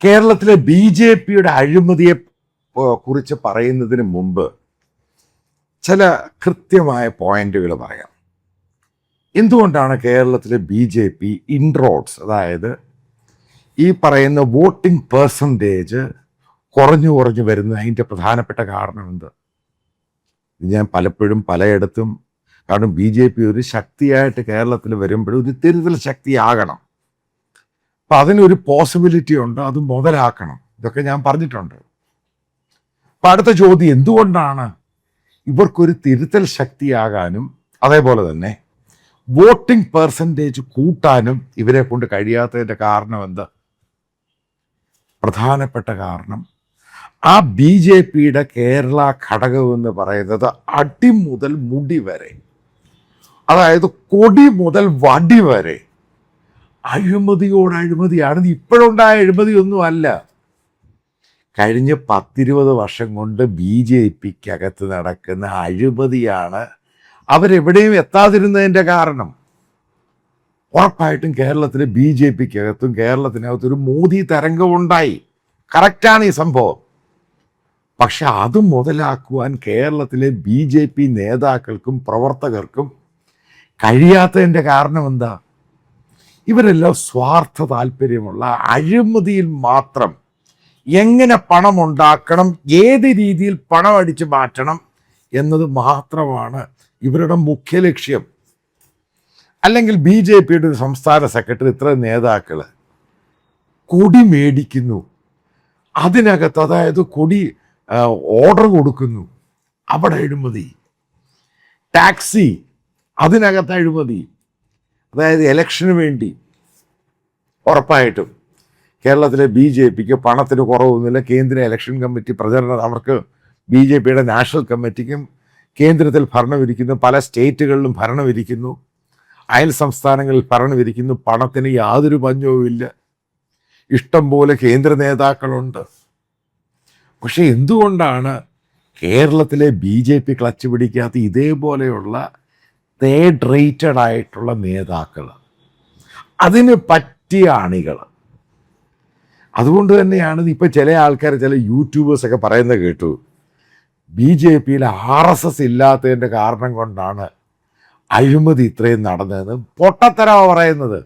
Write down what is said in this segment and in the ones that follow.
കേരളത്തിലെ BJPയുടെ അഴിമതിയെ കുറിച്ച് പറയുന്നതിന് മുമ്പ് ചില കൃത്യമായ പോയിന്റുകൾ പറയാം. എന്തുകൊണ്ടാണ് കേരളത്തിലെ BJP ഇൻട്രോഡ്സ്, അതായത് ഈ പറയുന്ന വോട്ടിംഗ് പെർസെൻറ്റേജ് കുറഞ്ഞു വരുന്നത്? അതിൻ്റെ പ്രധാനപ്പെട്ട കാരണം എന്ത്? ഞാൻ പലപ്പോഴും പലയിടത്തും, കാരണം BJP ഒരു ശക്തിയായിട്ട് കേരളത്തിൽ വരുമ്പോഴും ഒരു തിരുത്തൽ ശക്തിയാകണം. അപ്പം അതിനൊരു പോസിബിലിറ്റി ഉണ്ട്, അത് മുതലാക്കണം. ഇതൊക്കെ ഞാൻ പറഞ്ഞിട്ടുണ്ട്. അപ്പം അടുത്ത ചോദ്യം, എന്തുകൊണ്ടാണ് ഇവർക്കൊരു തിരുത്തൽ ശക്തിയാകാനും അതേപോലെ തന്നെ വോട്ടിംഗ് പെർസെൻറ്റേജ് കൂട്ടാനും ഇവരെ കൊണ്ട് കഴിയാത്തതിൻ്റെ കാരണം എന്താ? പ്രധാനപ്പെട്ട കാരണം ആ BJPയുടെ കേരള ഘടകം എന്ന് പറയുന്നത് അടി മുതൽ മുടി വരെ, അതായത് കൊടി മുതൽ വടി വരെ അഴിമതിയാണ്. ഇപ്പോഴുണ്ടായ അഴിമതിയൊന്നും അല്ല. കഴിഞ്ഞ 10-20 വർഷം കൊണ്ട് BJPക്കകത്ത് നടക്കുന്ന അഴിമതിയാണ് അവരെവിടെയും എത്താതിരുന്നതിൻ്റെ കാരണം. ഉറപ്പായിട്ടും കേരളത്തിലെ BJPക്കകത്തും കേരളത്തിനകത്തൊരു മോദി തരംഗമുണ്ടായി. കറക്റ്റാണ് ഈ സംഭവം. പക്ഷെ അത് മുതലാക്കുവാൻ കേരളത്തിലെ BJP നേതാക്കൾക്കും പ്രവർത്തകർക്കും കഴിയാത്തതിൻ്റെ കാരണം എന്താ? ഇവരെല്ലാം സ്വാർത്ഥ താല്പര്യമുള്ള, അഴിമതിയിൽ മാത്രം എങ്ങനെ പണം ഉണ്ടാക്കണം, ഏത് രീതിയിൽ പണം അടിച്ചു മാറ്റണം എന്നത് മാത്രമാണ് ഇവരുടെ മുഖ്യ ലക്ഷ്യം. അല്ലെങ്കിൽ BJPയുടെ ഒരു സംസ്ഥാന സെക്രട്ടറി, ഇത്ര നേതാക്കൾ കൊടി മേടിക്കുന്നു, അതിനകത്ത് അതായത് കൊടി ഓർഡർ കൊടുക്കുന്നു, അവിടെ അഴിമതി. ടാക്സി, അതിനകത്ത് അഴിമതി. അതായത് ഇലക്ഷന് വേണ്ടി ഉറപ്പായിട്ടും കേരളത്തിലെ BJPക്ക് പണത്തിന് കുറവൊന്നുമില്ല. കേന്ദ്ര ഇലക്ഷൻ കമ്മിറ്റി പ്രചരണം, അവർക്ക് BJPയുടെ നാഷണൽ കമ്മിറ്റിക്കും കേന്ദ്രത്തിൽ ഭരണമിരിക്കുന്നു, പല സ്റ്റേറ്റുകളിലും ഭരണമിരിക്കുന്നു, അയൽ സംസ്ഥാനങ്ങളിൽ ഭരണമിരിക്കുന്നു. പണത്തിന് യാതൊരു പഞ്ഞവുമില്ല. ഇഷ്ടം പോലെ കേന്ദ്ര നേതാക്കളുണ്ട്. പക്ഷെ എന്തുകൊണ്ടാണ് കേരളത്തിലെ BJP ക്ലച്ച് പിടിക്കാത്ത ഇതേപോലെയുള്ള തേർഡ് റേറ്റഡ് ആയിട്ടുള്ള നേതാക്കൾ, അതിന് പറ്റിയ അണികൾ? അതുകൊണ്ട് തന്നെയാണ് ഇപ്പം ചില ആൾക്കാർ, ചില യൂട്യൂബേഴ്സൊക്കെ പറയുന്നത് കേട്ടു, BJPയിൽ RSS ഇല്ലാത്തതിൻ്റെ കാരണം കൊണ്ടാണ് അഴിമതി ഇത്രയും നടന്നതെന്ന്. പൊട്ടത്തരമാണ് പറയുന്നത്.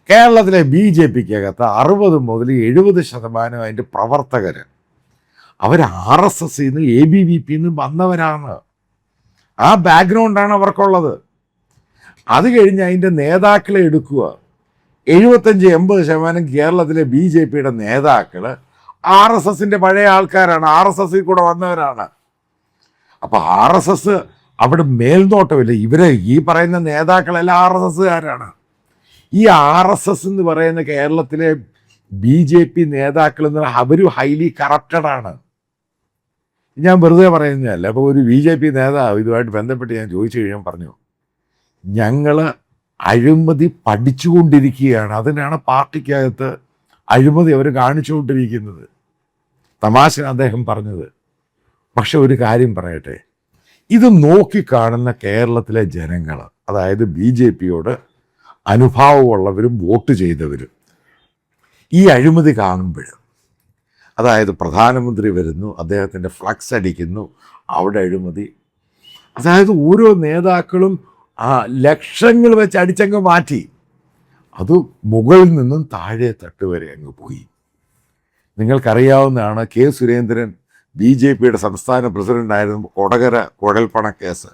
കേരളത്തിലെ BJPക്കകത്ത് 60 മുതൽ 70% അതിൻ്റെ പ്രവർത്തകർ അവർ RSSയിൽ നിന്ന് ABVPയിൽ നിന്ന് വന്നവരാണ്. ആ ബാക്ക്ഗ്രൗണ്ടാണ് അവർക്കുള്ളത്. അത് കഴിഞ്ഞ് അതിൻ്റെ നേതാക്കളെ എടുക്കുക. 75-80% കേരളത്തിലെ BJPയുടെ നേതാക്കൾ RSSൻ്റെ പഴയ ആൾക്കാരാണ്, RSSയിൽ കൂടെ വന്നവരാണ്. അപ്പോൾ RSS അവിടെ മേൽനോട്ടമില്ല. ഇവരെ ഈ പറയുന്ന നേതാക്കളെല്ലാം RSSകാരാണ്. ഈ RSS എന്ന് പറയുന്ന കേരളത്തിലെ BJP നേതാക്കൾ എന്ന് പറഞ്ഞാൽ അവർ ഹൈലി കറപ്റ്റഡാണ്. ഞാൻ വെറുതെ പറയുന്നതല്ല. അപ്പോൾ ഒരു BJP നേതാവ് ഇതുമായിട്ട് ബന്ധപ്പെട്ട് ഞാൻ ചോദിച്ചു കഴിഞ്ഞാൽ പറഞ്ഞു, ഞങ്ങൾ അഴിമതി പഠിച്ചുകൊണ്ടിരിക്കുകയാണ്, അതിനാണ് പാർട്ടിക്കകത്ത് അഴിമതി അവർ കാണിച്ചുകൊണ്ടിരിക്കുന്നത്. തമാശ അദ്ദേഹം പറഞ്ഞത്. പക്ഷെ ഒരു കാര്യം പറയട്ടെ, ഇത് നോക്കിക്കാണുന്ന കേരളത്തിലെ ജനങ്ങൾ, അതായത് BJPയോട് അനുഭാവമുള്ളവരും വോട്ട് ചെയ്തവരും, ഈ അഴിമതി കാണുമ്പോൾ, അതായത് പ്രധാനമന്ത്രി വരുന്നു, അദ്ദേഹത്തിൻ്റെ ഫ്ലക്സ് അടിക്കുന്നു, അവിടെ അഴിമതി, അതായത് ഓരോ നേതാക്കളും ലക്ഷങ്ങൾ വെച്ച് അടിച്ചങ്ങ് മാറ്റി, അത് മുകളിൽ നിന്നും താഴെ തട്ട് വരെ അങ്ങ് പോയി. നിങ്ങൾക്കറിയാവുന്നതാണ് കെ സുരേന്ദ്രൻ BJPയുടെ സംസ്ഥാന പ്രസിഡൻ്റായിരുന്നു. കൊടകര കുഴൽപ്പണ കേസ്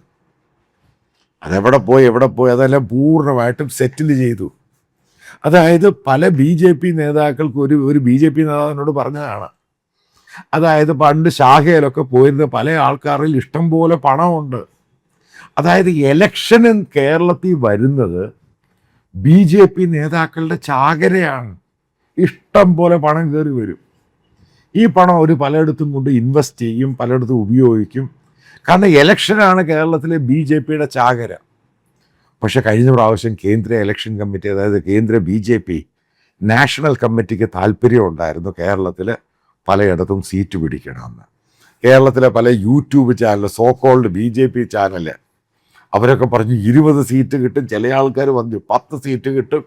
അതെവിടെ പോയി അതെല്ലാം പൂർണ്ണമായിട്ടും സെറ്റിൽ ചെയ്തു. അതായത് പല BJP നേതാക്കൾക്ക് ഒരു BJP നേതാവിനോട് പറഞ്ഞതാണ്, അതായത് പണ്ട് ശാഖയിലൊക്കെ പോയിരുന്ന പല ആൾക്കാരിൽ ഇഷ്ടം പോലെ പണമുണ്ട്. അതായത് ഇലക്ഷന് കേരളത്തിൽ വരുന്നത് BJP നേതാക്കളുടെ ചാകരയാണ്. ഇഷ്ടം പോലെ പണം കയറി വരും. ഈ പണം അവർ പലയിടത്തും കൊണ്ട് ഇൻവെസ്റ്റ് ചെയ്യും, പലയിടത്തും ഉപയോഗിക്കും. കാരണം ഇലക്ഷനാണ് കേരളത്തിലെ BJPയുടെ ചാകര. പക്ഷെ കഴിഞ്ഞ പ്രാവശ്യം കേന്ദ്ര ഇലക്ഷൻ കമ്മിറ്റി, അതായത് കേന്ദ്ര BJP നാഷണൽ കമ്മിറ്റിക്ക് താല്പര്യം ഉണ്ടായിരുന്നു കേരളത്തിൽ പലയിടത്തും സീറ്റ് പിടിക്കണമെന്ന്. കേരളത്തിലെ പല YouTube channel, so-called BJP channel, അവരൊക്കെ പറഞ്ഞു 20 സീറ്റ് കിട്ടും, ചില ആൾക്കാർ പറഞ്ഞു 10 സീറ്റ് കിട്ടും.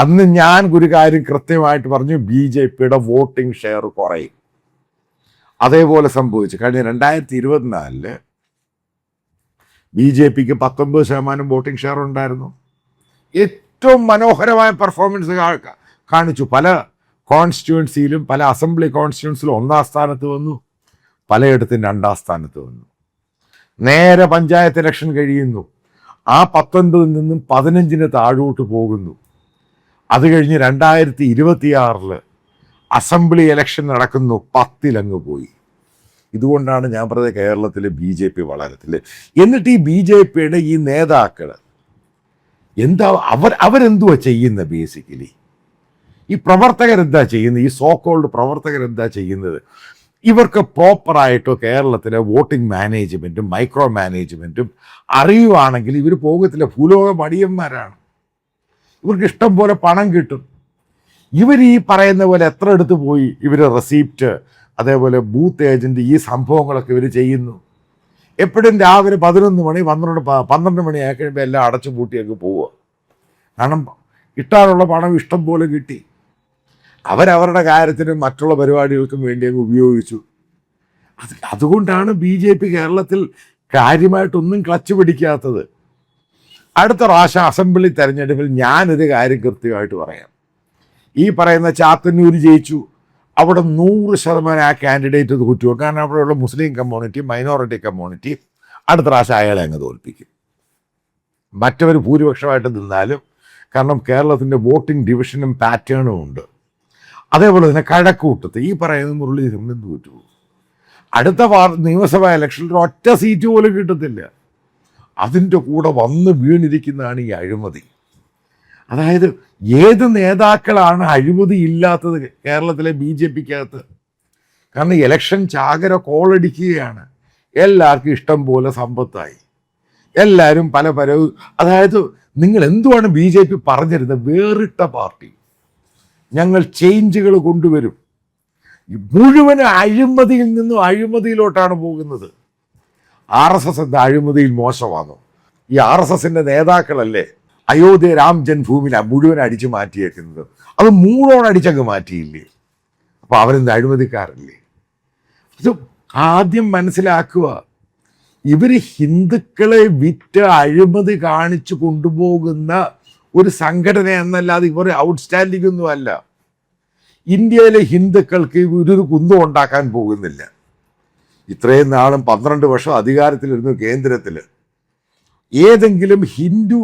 അന്ന് ഞാൻ ഒരു കാര്യം കൃത്യമായിട്ട് പറഞ്ഞു, BJPയുടെ വോട്ടിംഗ് ഷെയർ കുറയും. അതേപോലെ സംഭവിച്ചു. കഴിഞ്ഞ 2024 BJPക്ക് 19% വോട്ടിംഗ് ഷെയർ ഉണ്ടായിരുന്നു. ഏറ്റവും മനോഹരമായ പെർഫോമൻസ് കാണിച്ചു. പല കോൺസ്റ്റിറ്റ്യുവൻസിയിലും, പല അസംബ്ലി കോൺസ്റ്റിറ്റ്യുവൻസിലും 1-ാം സ്ഥാനത്ത് വന്നു, പലയിടത്തും 2-ാം സ്ഥാനത്ത് വന്നു. നേരെ പഞ്ചായത്ത് ഇലക്ഷൻ കഴിയുന്നു, ആ 19 നിന്നും 15 താഴോട്ട് പോകുന്നു. അത് കഴിഞ്ഞ് 2026 അസംബ്ലി ഇലക്ഷൻ നടക്കുന്നു, 10 പോയി. ഇതുകൊണ്ടാണ് ഞാൻ പറഞ്ഞത് കേരളത്തിൽ BJP വളരത്തില്ല. എന്നിട്ട് ഈ BJPയുടെ ഈ നേതാക്കൾ എന്താ അവരെന്തുവാ ചെയ്യുന്നത്? ബേസിക്കലി ഈ പ്രവർത്തകരെന്താ ചെയ്യുന്നത്? ഈ സോ കോൾഡ് പ്രവർത്തകരെന്താ ചെയ്യുന്നത്? ഇവർക്ക് പ്രോപ്പറായിട്ടോ കേരളത്തിലെ വോട്ടിംഗ് മാനേജ്മെൻറ്റും മൈക്രോ മാനേജ്മെൻറ്റും അറിയുവാണെങ്കിൽ ഇവർ പോകത്തില്ല. ഭൂലോക മടിയന്മാരാണ്. ഇവർക്ക് ഇഷ്ടം പോലെ പണം കിട്ടും. ഇവർ ഈ പറയുന്ന പോലെ എത്ര എടുത്ത് പോയി ഇവർ റെസീപ്റ്റ്, അതേപോലെ ബൂത്ത് ഏജൻറ്റ്, ഈ സംഭവങ്ങളൊക്കെ ഇവർ ചെയ്യുന്നു. എപ്പോഴും രാവിലെ 11 മണി 12 മണി ആയി കഴിയുമ്പോൾ എല്ലാം അടച്ചു പൂട്ടിയൊക്കെ പോവുക. കാരണം കിട്ടാനുള്ള പണം ഇഷ്ടം പോലെ കിട്ടി. അവരവരുടെ കാര്യത്തിനും മറ്റുള്ള പരിപാടികൾക്കും വേണ്ടി അങ്ങ് ഉപയോഗിച്ചു. അതുകൊണ്ടാണ് BJP കേരളത്തിൽ കാര്യമായിട്ടൊന്നും ക്ലച്ച് പിടിക്കാത്തത്. അടുത്ത പ്രാവശ്യം അസംബ്ലി തെരഞ്ഞെടുപ്പിൽ ഞാനൊരു കാര്യം കൃത്യമായിട്ട് പറയാം. ഈ പറയുന്ന ചാത്തന്നൂർ ജയിച്ചു, അവിടെ 100% ആ കാൻഡിഡേറ്റ് തോറ്റു. കാരണം അവിടെയുള്ള മുസ്ലിം കമ്മ്യൂണിറ്റി, മൈനോറിറ്റി കമ്മ്യൂണിറ്റി അടുത്ത പ്രാവശ്യം അയാളെ അങ്ങ് തോൽപ്പിക്കും. മറ്റവർ ഭൂരിപക്ഷമായിട്ട് നിന്നാലും, കാരണം കേരളത്തിൻ്റെ വോട്ടിംഗ് ഡിവിഷനും പാറ്റേണും ഉണ്ട്. അതേപോലെ തന്നെ കഴക്കൂട്ടത്ത് ഈ പറയുന്ന മുരളീധരനും തോറ്റു. അടുത്ത നിയമസഭാ ഇലക്ഷനിൽ ഒറ്റ സീറ്റ് പോലും കിട്ടത്തില്ല. അതിൻ്റെ കൂടെ വന്ന് വീണിരിക്കുന്നതാണ് ഈ അഴിമതി. അതായത് ഏത് നേതാക്കളാണ് അഴിമതി ഇല്ലാത്തത് കേരളത്തിലെ BJPക്കകത്ത്? കാരണം ഇലക്ഷൻ ചാകര കോളടിക്കുകയാണ്. എല്ലാവർക്കും ഇഷ്ടം പോലെ സമ്പത്തായി, എല്ലാവരും പല അതായത് നിങ്ങൾ എന്തുവാണ് BJP പറഞ്ഞിരുന്നത്? വേറിട്ട പാർട്ടി, ഞങ്ങൾ ചേഞ്ചുകൾ കൊണ്ടുവരും. മുഴുവൻ അഴിമതിയിൽ നിന്നും അഴിമതിയിലോട്ടാണ് പോകുന്നത്. RSS എന്താ അഴിമതിയിൽ മോശമാണോ? ഈ RSSൻ്റെ നേതാക്കളല്ലേ അയോധ്യ രാം ജന്മഭൂമിയില മുഴുവൻ അടിച്ചു മാറ്റിയേക്കുന്നത്? അത് മൂടോടടിച്ചങ്ങ് മാറ്റിയില്ലേ? അപ്പോൾ അവരെന്ത് അഴിമതിക്കാരല്ലേ? ഇത് ആദ്യം മനസ്സിലാക്കുക. ഇവർ ഹിന്ദുക്കളെ വിറ്റ് അഴിമതി കാണിച്ചു കൊണ്ടുപോകുന്ന ഒരു സംഘടന എന്നല്ലാതെ ഇവർ ഔട്ട്സ്റ്റാൻഡിംഗ് ഒന്നുമല്ല. ഇന്ത്യയിലെ ഹിന്ദുക്കൾക്ക് ഇവരൊരു കുന്തം ഉണ്ടാക്കാൻ പോകുന്നില്ല. ഇത്രയും നാളും 12 വർഷം അധികാരത്തിലിരുന്നു കേന്ദ്രത്തിൽ. ഏതെങ്കിലും ഹിന്ദു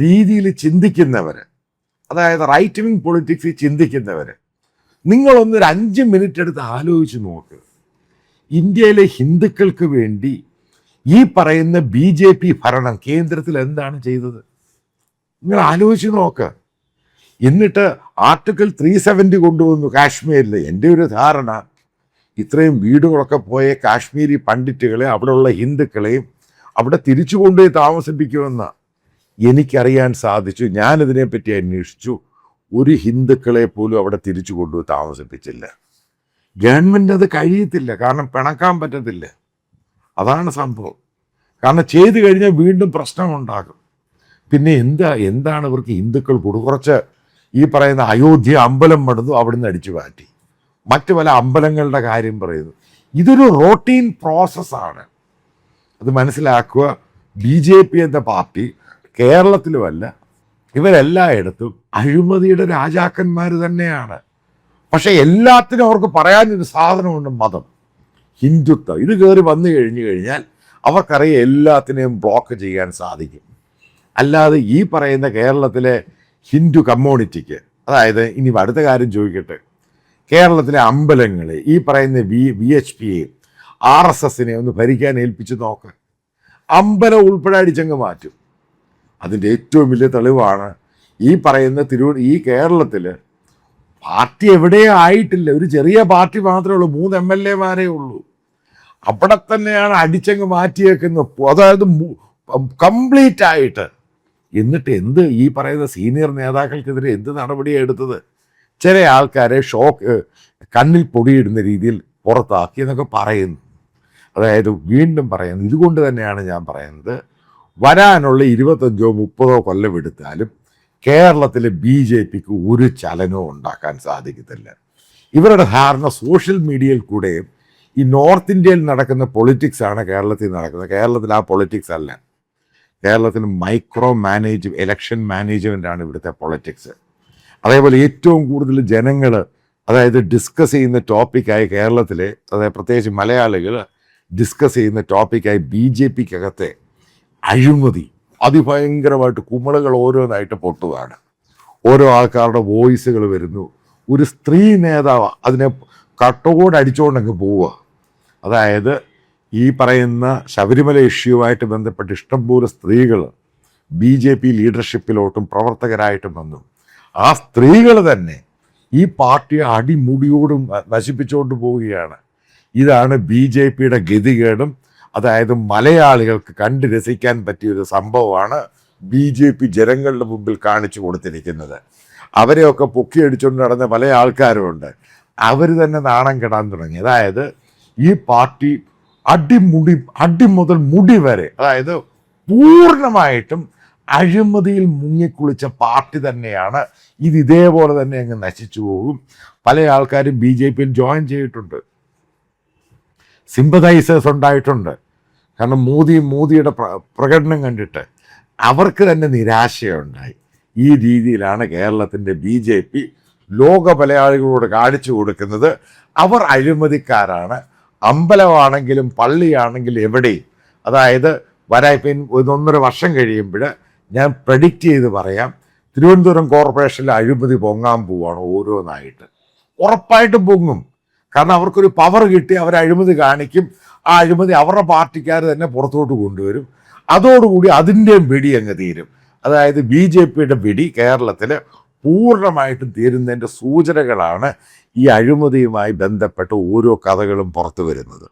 രീതിയിൽ ചിന്തിക്കുന്നവർ, അതായത് റൈറ്റ് വിങ് പൊളിറ്റിക്സിൽ ചിന്തിക്കുന്നവർ, നിങ്ങളൊന്നൊരു 5 മിനിറ്റ് എടുത്ത് ആലോചിച്ച് നോക്ക്. ഇന്ത്യയിലെ ഹിന്ദുക്കൾക്ക് വേണ്ടി ഈ പറയുന്ന BJP ഭരണം കേന്ദ്രത്തിൽ എന്താണ് ചെയ്തത്? നിങ്ങൾ ആലോചിച്ച് നോക്ക്. എന്നിട്ട് ആർട്ടിക്കിൾ 370 കൊണ്ടുവന്നു കാശ്മീരിൽ. എൻ്റെ ഒരു ധാരണ, ഇത്രയും വീടുകളൊക്കെ പോയ കാശ്മീരി പണ്ഡിറ്റുകളെ, അവിടെയുള്ള ഹിന്ദുക്കളെയും അവിടെ തിരിച്ചു കൊണ്ടുപോയി താമസിപ്പിക്കുമെന്ന് എനിക്കറിയാൻ സാധിച്ചു. ഞാനിതിനെപ്പറ്റി അന്വേഷിച്ചു. ഒരു ഹിന്ദുക്കളെ പോലും അവിടെ തിരിച്ചു കൊണ്ടുപോയി താമസിപ്പിച്ചില്ല. ഗവൺമെൻറ് അത് കഴിയത്തില്ല, കാരണം പിണക്കാൻ പറ്റത്തില്ല. അതാണ് സംഭവം. കാരണം ചെയ്തു കഴിഞ്ഞാൽ വീണ്ടും പ്രശ്നമുണ്ടാകും. പിന്നെ എന്താണ് ഇവർക്ക് ഹിന്ദുക്കൾ കുറച്ച് ഈ പറയുന്ന അയോധ്യ അമ്പലം പണിതു, അവിടുന്ന് അടിച്ചു മാറ്റി. മറ്റു പല അമ്പലങ്ങളുടെ കാര്യം പറയുന്നു. ഇതൊരു റോട്ടീൻ പ്രോസസ്സാണ്. അത് മനസ്സിലാക്കുക. BJP എന്ന പാർട്ടി കേരളത്തിലുമല്ല, ഇവരെല്ലായിടത്തും അഴിമതിയുടെ രാജാക്കന്മാർ തന്നെയാണ്. പക്ഷെ എല്ലാത്തിനും അവർക്ക് പറയാനൊരു സാധനമുണ്ട്, മതം, ഹിന്ദുത്വം. ഇത് കയറി വന്നു കഴിഞ്ഞാൽ അവർക്കറിയാം എല്ലാത്തിനെയും ബ്ലോക്ക് ചെയ്യാൻ സാധിക്കും. അല്ലാതെ ഈ പറയുന്ന കേരളത്തിലെ ഹിന്ദു കമ്മ്യൂണിറ്റിക്ക്, അതായത് ഇനി അടുത്ത കാര്യം ചോദിക്കട്ടെ, കേരളത്തിലെ അമ്പലങ്ങളെ ഈ പറയുന്ന VHPയെ RSSനെ ഒന്ന് ഭരിക്കാൻ ഏൽപ്പിച്ച് നോക്ക്. അമ്പലം ഉൾപ്പെടെ അടിച്ചങ്ങ് മാറ്റും. അതിൻ്റെ ഏറ്റവും വലിയ തെളിവാണ് ഈ പറയുന്ന ഈ കേരളത്തിൽ പാർട്ടി എവിടെയും ആയിട്ടില്ല. ഒരു ചെറിയ പാർട്ടി മാത്രമേ ഉള്ളൂ, 3 MLA ഉള്ളൂ. അവിടെ തന്നെയാണ് അടിച്ചങ്ങ് മാറ്റിയേക്കുന്നത്, അതായത് കംപ്ലീറ്റ് ആയിട്ട്. എന്നിട്ട് ഈ പറയുന്ന സീനിയർ നേതാക്കൾക്കെതിരെ എന്ത് നടപടിയാണ് എടുത്തത്? ചില ആൾക്കാരെ കണ്ണിൽ പൊടിയിടുന്ന രീതിയിൽ പുറത്താക്കി എന്നൊക്കെ പറയുന്നു. അതായത് വീണ്ടും പറയുന്നു, ഇതുകൊണ്ട് തന്നെയാണ് ഞാൻ പറയുന്നത്, വരാനുള്ള 25-30 കൊല്ലം എടുത്താലും കേരളത്തിലെ BJPക്ക് ഒരു ചലനവും ഉണ്ടാക്കാൻ സാധിക്കത്തില്ല. ഇവരുടെ ധാരണ സോഷ്യൽ മീഡിയയിൽ കൂടെയും ഈ നോർത്ത് ഇന്ത്യയിൽ നടക്കുന്ന പൊളിറ്റിക്സ് ആണ് കേരളത്തിൽ നടക്കുന്നത്. കേരളത്തിൽ ആ പൊളിറ്റിക്സ് അല്ല. കേരളത്തിൽ മൈക്രോ ഇലക്ഷൻ മാനേജ്മെൻ്റ് ആണ് ഇവിടുത്തെ പൊളിറ്റിക്സ്. അതേപോലെ ഏറ്റവും കൂടുതൽ ജനങ്ങൾ ഡിസ്കസ് ചെയ്യുന്ന ടോപ്പിക്കായി കേരളത്തിലെ, അതായത് പ്രത്യേകിച്ച് മലയാളികൾ ഡിസ്കസ് ചെയ്യുന്ന ടോപ്പിക്കായി BJPക്കകത്തെ അഴിമതി അതിഭയങ്കരമായിട്ട് കുമിളകൾ ഓരോന്നായിട്ട് പൊട്ടുകയാണ്. ഓരോ ആൾക്കാരുടെ വോയിസുകൾ വരുന്നു. ഒരു സ്ത്രീ നേതാവ് അതിനെ കട്ടോടടിച്ചുകൊണ്ടങ്ങ് പോവുക. അതായത് ഈ പറയുന്ന ശബരിമല ഇഷ്യൂവായിട്ട് ബന്ധപ്പെട്ട് ഇഷ്ടംപോലെ സ്ത്രീകൾ BJP ലീഡർഷിപ്പിലോട്ടും പ്രവർത്തകരായിട്ടും വന്നു. ആ സ്ത്രീകൾ തന്നെ ഈ പാർട്ടിയെ അടിമുടിയോടും നശിപ്പിച്ചുകൊണ്ട് പോവുകയാണ്. ഇതാണ് BJPയുടെ ഗതികേടും. അതായത് മലയാളികൾക്ക് കണ്ട് രസിക്കാൻ പറ്റിയൊരു സംഭവമാണ് BJP ജനങ്ങളുടെ മുമ്പിൽ കാണിച്ചു കൊടുത്തിരിക്കുന്നത്. അവരെയൊക്കെ പൊക്കിയടിച്ചുകൊണ്ട് നടന്ന പല ആൾക്കാരുമുണ്ട്. അവർ തന്നെ നാണം കെടാൻ തുടങ്ങി. അതായത് ഈ പാർട്ടി അടി മുതൽ മുടി വരെ, അതായത് പൂർണ്ണമായിട്ടും അഴിമതിയിൽ മുങ്ങിക്കുളിച്ച പാർട്ടി തന്നെയാണ്. ഇതേപോലെ തന്നെ അങ്ങ് നശിച്ചു പോകും. പല ആൾക്കാരും BJPയിൽ ജോയിൻ ചെയ്തിട്ടുണ്ട്, സിമ്പതൈസേഴ്സ് ഉണ്ടായിട്ടുണ്ട്. കാരണം മോദിയുടെ പ്രകടനം കണ്ടിട്ട് അവർക്ക് തന്നെ നിരാശയുണ്ടായി. ഈ രീതിയിലാണ് കേരളത്തിൻ്റെ BJP ലോക മലയാളികളോട് കാണിച്ചു കൊടുക്കുന്നത്. അവർ അഴിമതിക്കാരാണ്. അമ്പലമാണെങ്കിലും പള്ളിയാണെങ്കിലും എവിടെയും, അതായത് ഇപ്പം 1.5 വർഷം കഴിയുമ്പോൾ ഞാൻ പ്രഡിക്റ്റ് ചെയ്ത് പറയാം, തിരുവനന്തപുരം കോർപ്പറേഷനിൽ അഴിമതി പൊങ്ങാൻ പോവുകയാണ് ഓരോന്നായിട്ട്. ഉറപ്പായിട്ടും പൊങ്ങും. കാരണം അവർക്കൊരു പവർ കിട്ടി, അവർ അഴിമതി കാണിക്കും. ആ അഴിമതി അവരുടെ പാർട്ടിക്കാർ തന്നെ പുറത്തോട്ട് കൊണ്ടുവരും. അതോടുകൂടി അതിൻ്റെയും വെടി അങ്ങ് തീരും. അതായത് BJPയുടെ വെടി കേരളത്തിൽ പൂർണ്ണമായിട്ടും തീരുന്നതിൻ്റെ സൂചനകളാണ് ഈ അഴിമതിയുമായി ബന്ധപ്പെട്ട് ഓരോ കഥകളും പുറത്തു വരുന്നത്.